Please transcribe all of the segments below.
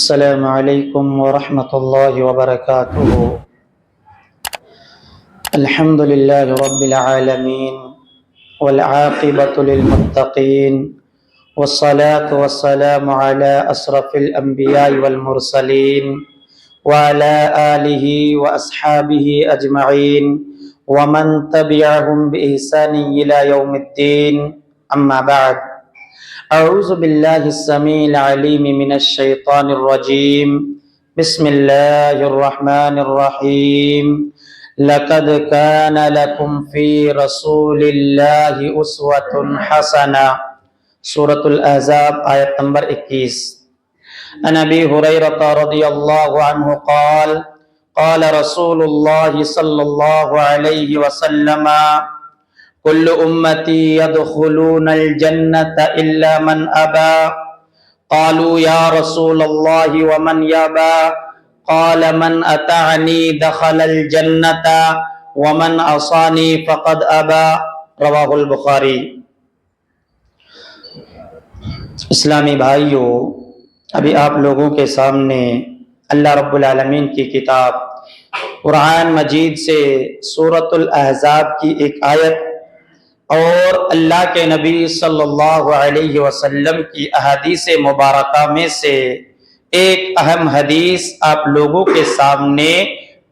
السلام علیکم ورحمۃ اللہ وبرکاتہ۔ الحمد للہ رب العالمین والعاقبۃ للمتقین والصلاة والسلام علی اشرف الانبیاء والمرسلین وعلی آلہ واصحابہ اجمعین ومن تبعهم بإحسان الی یوم الدین، اما بعد۔ اعوذ باللہ السمیع العلیم من الشیطان الرجیم، بسم اللہ الرحمن الرحیم۔ لقد کان لکم فی رسول اللہ اسوۃ حسنہ، سورۃ الاحزاب آیت نمبر 21۔ عن ابی ہریرہ رضی اللہ عنہ قال قال رسول اللہ صلی اللہ علیہ وسلم كل امتی يدخلون الجنة الا من ابى قالوا يا رسول الله ومن يابى قال من اطاعني دخل الجنة ومن عصاني فقد ابى، رواہ البخاری۔ اسلامی بھائیو، ابھی آپ لوگوں کے سامنے اللہ رب العالمین کی کتاب قرآن مجید سے سورۃ الاحزاب کی ایک آیت اور اللہ کے نبی صلی اللہ علیہ وسلم کی احادیث مبارکہ میں سے ایک اہم حدیث آپ لوگوں کے سامنے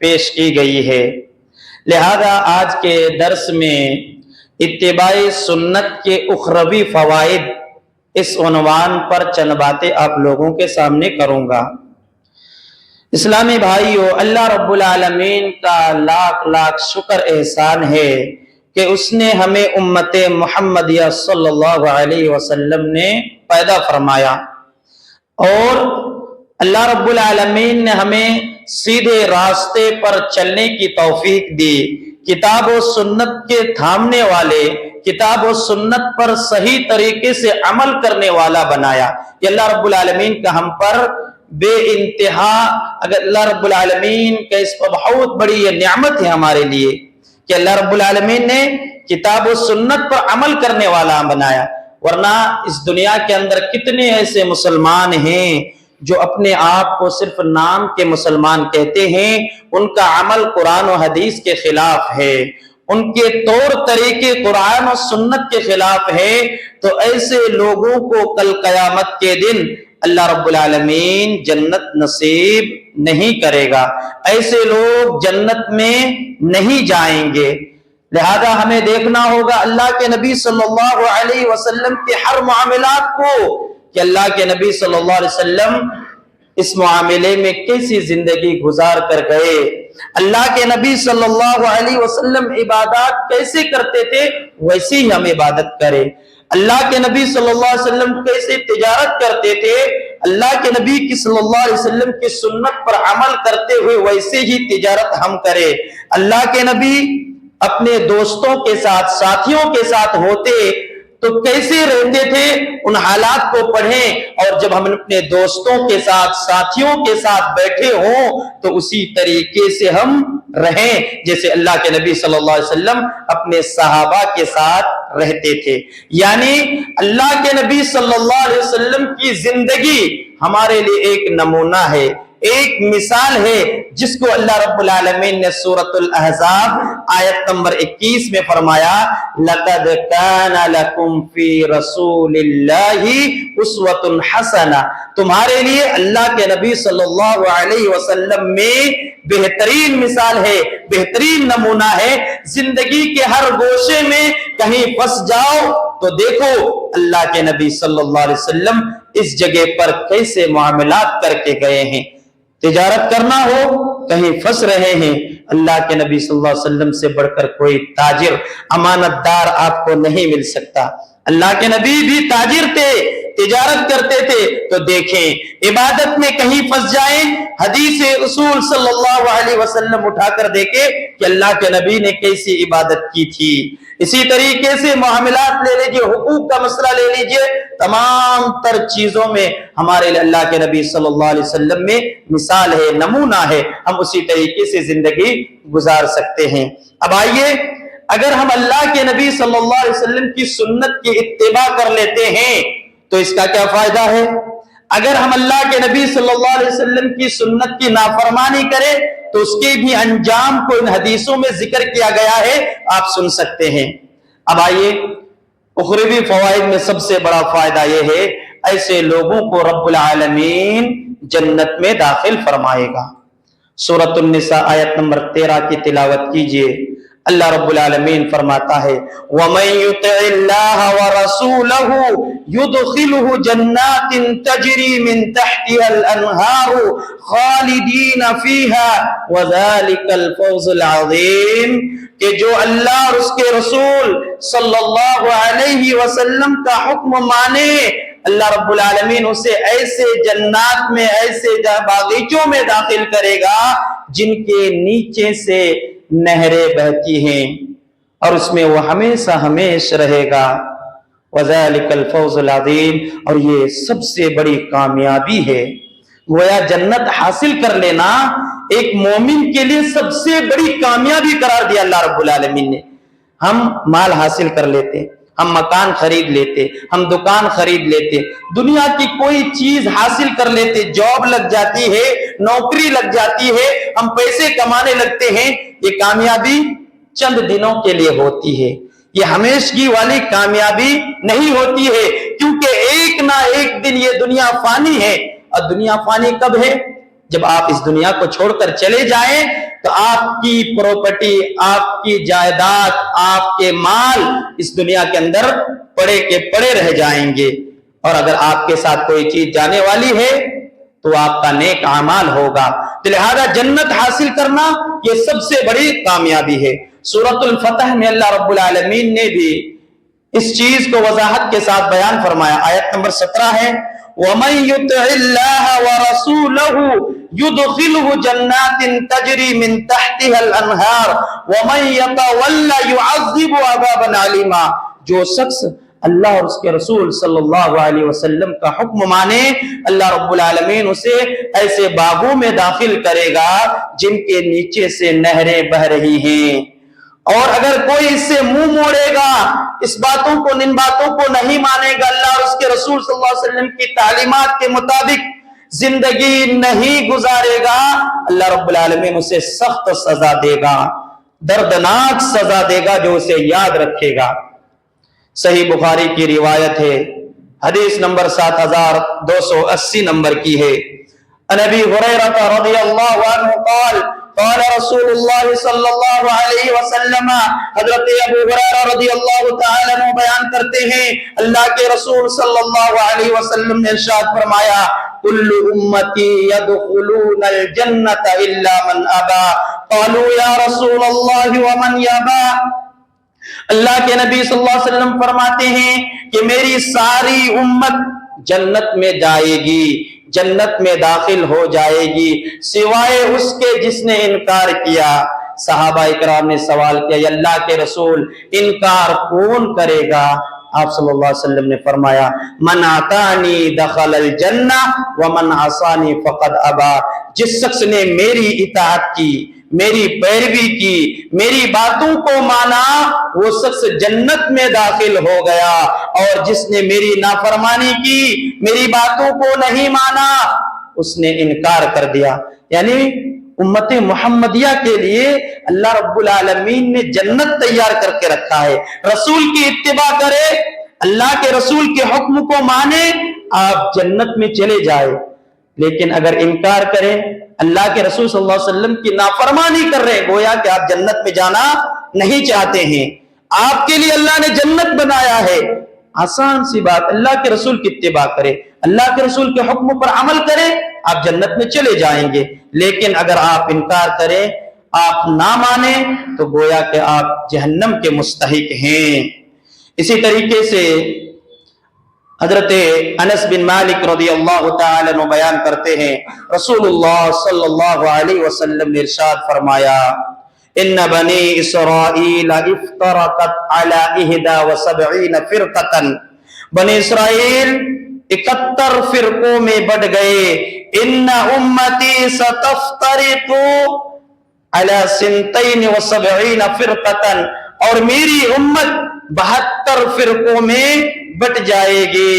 پیش کی گئی ہے۔ لہذا آج کے درس میں اتباع سنت کے اخروی فوائد، اس عنوان پر چند باتیں آپ لوگوں کے سامنے کروں گا۔ اسلامی بھائیو، اللہ رب العالمین کا لاکھ لاکھ شکر احسان ہے کہ اس نے ہمیں امت محمدیہ صلی اللہ علیہ وسلم نے پیدا فرمایا، اور اللہ رب العالمین نے ہمیں سیدھے راستے پر چلنے کی توفیق دی، کتاب و سنت کے تھامنے والے، کتاب و سنت پر صحیح طریقے سے عمل کرنے والا بنایا۔ یہ اللہ رب العالمین کا ہم پر بے انتہا، اگر اللہ رب العالمین کا اس پر بہت بڑی یہ نعمت ہے ہمارے لیے کہ اللہ رب العالمین نے کتاب و سنت پر عمل کرنے والا بنایا، ورنہ اس دنیا کے اندر کتنے ایسے مسلمان ہیں جو اپنے آپ کو صرف نام کے مسلمان کہتے ہیں، ان کا عمل قرآن و حدیث کے خلاف ہے، ان کے طور طریقے قرآن و سنت کے خلاف ہے، تو ایسے لوگوں کو کل قیامت کے دن اللہ رب العالمین جنت نصیب نہیں کرے گا، ایسے لوگ جنت میں نہیں جائیں گے۔ لہذا ہمیں دیکھنا ہوگا اللہ کے نبی صلی اللہ علیہ وسلم کے ہر معاملات کو کہ اللہ کے نبی صلی اللہ علیہ وسلم اس معاملے میں کیسی زندگی گزار کر گئے، اللہ کے نبی صلی اللہ علیہ وسلم عبادات کیسے کرتے تھے، ویسی ہی ہم عبادت کریں۔ اللہ کے نبی صلی اللہ علیہ وسلم کیسے تجارت کرتے تھے، اللہ کے نبی کی صلی اللہ علیہ وسلم کی سنت پر عمل کرتے ہوئے ویسے ہی تجارت ہم کریں۔ اللہ کے نبی اپنے دوستوں کے ساتھ، ساتھیوں کے ساتھ ہوتے تو کیسے رہتے تھے، ان حالات کو پڑھیں، اور جب ہم اپنے دوستوں کے ساتھ، ساتھیوں کے ساتھ بیٹھے ہوں تو اسی طریقے سے ہم رہیں جیسے اللہ کے نبی صلی اللہ علیہ وسلم اپنے صحابہ کے ساتھ رہتے تھے۔ یعنی اللہ کے نبی صلی اللہ علیہ وسلم کی زندگی ہمارے لیے ایک نمونہ ہے، ایک مثال ہے، جس کو اللہ رب العالمین نے سورۃ الاحزاب آیت نمبر 21 میں فرمایا، لَقَدْ كَانَ لَكُمْ فِي رَسُولِ اللَّهِ أُسْوَةٌ حَسَنَةٌ، تمہارے لیے اللہ کے نبی صلی اللہ علیہ وسلم میں بہترین مثال ہے، بہترین نمونہ ہے۔ زندگی کے ہر گوشے میں کہیں پھنس جاؤ تو دیکھو اللہ کے نبی صلی اللہ علیہ وسلم اس جگہ پر کیسے معاملات کر کے گئے ہیں۔ تجارت کرنا ہو، کہیں پھنس رہے ہیں، اللہ کے نبی صلی اللہ علیہ وسلم سے بڑھ کر کوئی تاجر، امانت دار آپ کو نہیں مل سکتا۔ اللہ کے نبی بھی تاجر تھے، تجارت کرتے تھے، تو دیکھیں عبادت میں کہیں پھنس جائیں، حدیث رسول صلی اللہ علیہ وسلم اٹھا کر دیکھیں کہ اللہ کے نبی نے کیسی عبادت کی تھی۔ اسی طریقے سے معاملات لے لیجئے، حقوق کا مسئلہ لے لیجئے، تمام تر چیزوں میں ہمارے اللہ کے نبی صلی اللہ علیہ وسلم میں مثال ہے، نمونہ ہے، ہم اسی طریقے سے زندگی گزار سکتے ہیں۔ اب آئیے، اگر ہم اللہ کے نبی صلی اللہ علیہ وسلم کی سنت کی اتباع کر لیتے ہیں تو اس کا کیا فائدہ ہے؟ اگر ہم اللہ کے نبی صلی اللہ علیہ وسلم کی سنت کی نافرمانی کریں تو اس کے بھی انجام کو ان حدیثوں میں ذکر کیا گیا ہے، آپ سن سکتے ہیں۔ اب آئیے، اخروی فوائد میں سب سے بڑا فائدہ یہ ہے، ایسے لوگوں کو رب العالمین جنت میں داخل فرمائے گا۔ سورۃ النساء آیت نمبر 13 کی تلاوت کیجئے۔ اللہ رب العالمین فرماتا ہے وَمَن يُطِعِ اللَّهَ وَرَسُولَهُ يُدْخِلْهُ جَنَّاتٍ تَجْرِي مِن تَحْتِهَا الْأَنْهَارُ خَالِدِينَ فِيهَا وَذَلِكَ الْفَوْزُ الْعَظِيمُ، کہ جو اللہ اور اس کے رسول صلی اللہ علیہ وسلم کا حکم مانے، اللہ رب العالمین اسے ایسے جنات میں، ایسے باغیچوں میں داخل کرے گا جن کے نیچے سے نہریں بہتی ہیں اور اس میں وہ ہمیشہ ہمیشہ رہے گا۔ وَذَلِكَ الْفَوْزُ الْعَظِيمُ، اور یہ سب سے بڑی کامیابی ہے۔ گویا جنت حاصل کر لینا ایک مومن کے لیے سب سے بڑی کامیابی قرار دیا اللہ رب العالمین نے۔ ہم مال حاصل کر لیتے، ہم مکان خرید لیتے، ہم دکان خرید لیتے، دنیا کی کوئی چیز حاصل کر لیتے، جاب لگ جاتی ہے، نوکری لگ جاتی ہے، ہم پیسے کمانے لگتے ہیں، یہ کامیابی چند دنوں کے لیے ہوتی ہے، یہ ہمیشگی والی کامیابی نہیں ہوتی ہے، کیونکہ ایک نہ ایک دن یہ دنیا فانی ہے۔ اور دنیا فانی کب ہے؟ جب آپ اس دنیا کو چھوڑ کر چلے جائیں تو آپ کی پراپرٹی، آپ کی جائیداد، آپ کے مال اس دنیا کے اندر پڑے کے پڑے رہ جائیں گے، اور اگر آپ کے ساتھ کوئی چیز جانے والی ہے تو آپ کا نیک اعمال ہوگا۔ تو لہذا جنت حاصل کرنا یہ سب سے بڑی کامیابی ہے۔ سورۃ الفتح میں اللہ رب العالمین نے بھی اس چیز کو وضاحت کے ساتھ بیان فرمایا۔ آیت نمبر 17 ہے وَمَن يُطِعِ اللَّهَ وَرَسُولَهُ يُدْخِلْهُ جَنَّاتٍ تَجْرِي مِن تَحْتِهَا الْأَنْهَارُ وَمَن يَتَوَلَّ يُعَذِّبْهُ عَذَابًا عَلِيمًا، جو شخص اللہ اور اس کے رسول صلی اللہ علیہ وسلم کا حکم مانے، اللہ رب العالمین اسے ایسے باغوں میں داخل کرے گا جن کے نیچے سے نہریں بہ رہی ہیں۔ اور اگر کوئی اس سے منہ موڑے گا، اس باتوں کو، ان باتوں کو نہیں مانے گا، اللہ اور اس کے رسول صلی اللہ علیہ وسلم کی تعلیمات کے مطابق زندگی نہیں گزارے گا، اللہ رب العالمین اسے سخت سزا دے گا، دردناک سزا دے گا جو اسے یاد رکھے گا۔ صحیح بخاری کی روایت ہے، حدیث نمبر 7280 نمبر کی ہے۔ عن ابی ہریرہ رضی اللہ عنہ قال قال رسول اللہ صلی اللہ علیہ وسلم، حضرت ابو ہریرہ رضی اللہ تعالی عنہ بیان کرتے ہیں اللہ کے رسول صلی اللہ علیہ وسلم نے ارشاد فرمایا کل امتی يدخلون الجنة الا من ابا قالوا یا رسول اللہ ومن یابا، اللہ کے نبی صلی اللہ علیہ وسلم فرماتے ہیں کہ میری ساری امت جنت میں جائے گی، جنت میں داخل ہو جائے گی، سوائے اس کے جس نے انکار کیا۔ صحابہ اکرام نے سوال کیا یا اللہ کے رسول انکار کون کرے گا؟ آپ صلی اللہ علیہ وسلم نے فرمایا من اطاعنی دخل الجنہ ومن عصانی فقد ابا، جس شخص نے میری اطاعت کی، میری پیروی کی، میری باتوں کو مانا، وہ شخص جنت میں داخل ہو گیا، اور جس نے میری نافرمانی کی، میری باتوں کو نہیں مانا، اس نے انکار کر دیا۔ یعنی امت محمدیہ کے لیے اللہ رب العالمین نے جنت تیار کر کے رکھا ہے۔ رسول کی اتباع کرے، اللہ کے رسول کے حکم کو مانے، آپ جنت میں چلے جائے، لیکن اگر انکار کریں، اللہ کے رسول صلی اللہ علیہ وسلم کی نافرمانی کر رہے، گویا کہ آپ جنت میں جانا نہیں چاہتے ہیں۔ آپ کے لیے اللہ نے جنت بنایا ہے، آسان سی بات، اللہ کے رسول کی اتباع کرے، اللہ کے رسول کے حکم پر عمل کریں، آپ جنت میں چلے جائیں گے۔ لیکن اگر آپ انکار کریں، آپ نہ مانیں، تو گویا کہ آپ جہنم کے مستحق ہیں۔ اسی طریقے سے حضرت انس بن مالک رضی اللہ تعالی عنہ بیان کرتے ہیں رسول اللہ صلی اللہ علیہ وسلم نے ارشاد فرمایا ان بنی اسرائیل افترقت علی 71 فرقۃ، بنی اسرائیل 71 فرقوں میں بٹ گئے۔ ان امتی ستفترق علی 72 فرقۃ، اور میری امت 72 فرقوں میں بٹ جائے گی۔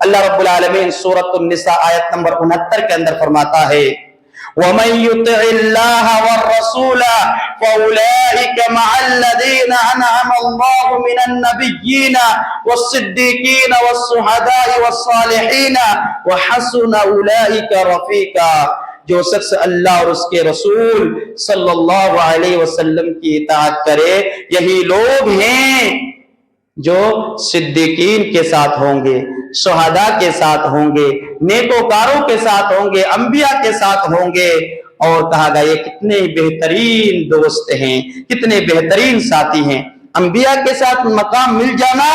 اللہ رب العالمین سورۃ النساء آیت نمبر 69 کے اندر فرماتا ہے وَمَن يُطِعِ اللَّهَ وَالرَّسُولَ فَأُولَٰئِكَ مَعَ الَّذِينَ أَنْعَمَ اللَّهُ مِنَ النَّبِيِّينَ وَالصِّدِّيقِينَ وَالشُّهَدَاءِ وَالصَّالِحِينَ وَحَسُنَ أُولَٰئِكَ رَفِيقًا۔ جو شخص اللہ اور اس کے رسول صلی اللہ علیہ وسلم کی اطاعت کرے یہی لوگ ہیں جو صدیقین کے ساتھ ہوں گے، شہداء کے ساتھ ہوں گے، نیکوکاروں کے ساتھ ہوں گے، انبیاء کے ساتھ ہوں گے۔ اور کہا گیا یہ کتنے بہترین دوست ہیں، کتنے بہترین ساتھی ہیں۔ انبیاء کے ساتھ مقام مل جانا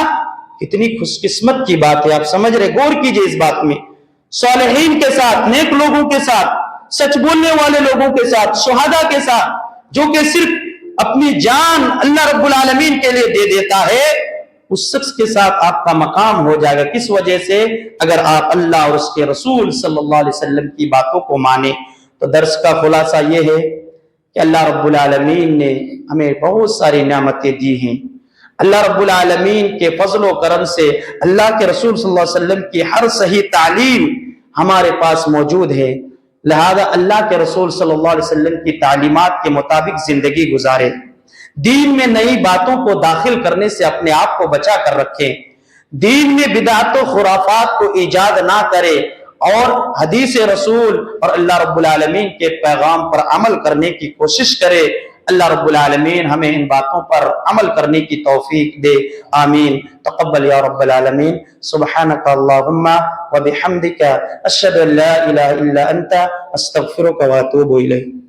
کتنی خوش قسمت کی بات ہے، آپ سمجھ رہے، غور کیجئے اس بات میں۔ صالحین کے ساتھ، نیک لوگوں کے ساتھ، سچ بولنے والے لوگوں کے ساتھ، شہداء کے ساتھ، جو کہ صرف اپنی جان اللہ رب العالمین کے لیے دے دیتا ہے، اس شخص کے ساتھ آپ کا مقام ہو جائے گا۔ کس وجہ سے؟ اگر آپ اللہ اور اس کے رسول صلی اللہ علیہ وسلم کی باتوں کو مانیں۔ تو درس کا خلاصہ یہ ہے کہ اللہ رب العالمین نے ہمیں بہت ساری نعمتیں دی ہیں۔ اللہ رب العالمین کے فضل و کرم سے اللہ کے رسول صلی اللہ علیہ وسلم کی ہر صحیح تعلیم ہمارے پاس موجود ہے، لہذا اللہ کے رسول صلی اللہ علیہ وسلم کی تعلیمات کے مطابق زندگی گزارے، دین میں نئی باتوں کو داخل کرنے سے اپنے آپ کو بچا کر رکھیں، دین میں بدعت و خرافات کو ایجاد نہ کرے، اور حدیث رسول اور اللہ رب العالمین کے پیغام پر عمل کرنے کی کوشش کرے۔ اللہ رب العالمین ہمیں ان باتوں پر عمل کرنے کی توفیق دے، آمین۔ تقبل یا رب العالمین۔ سبحانک اللہم و بحمدک اشہد ان لا الہ الا انت استغفرک و اتوب الیک۔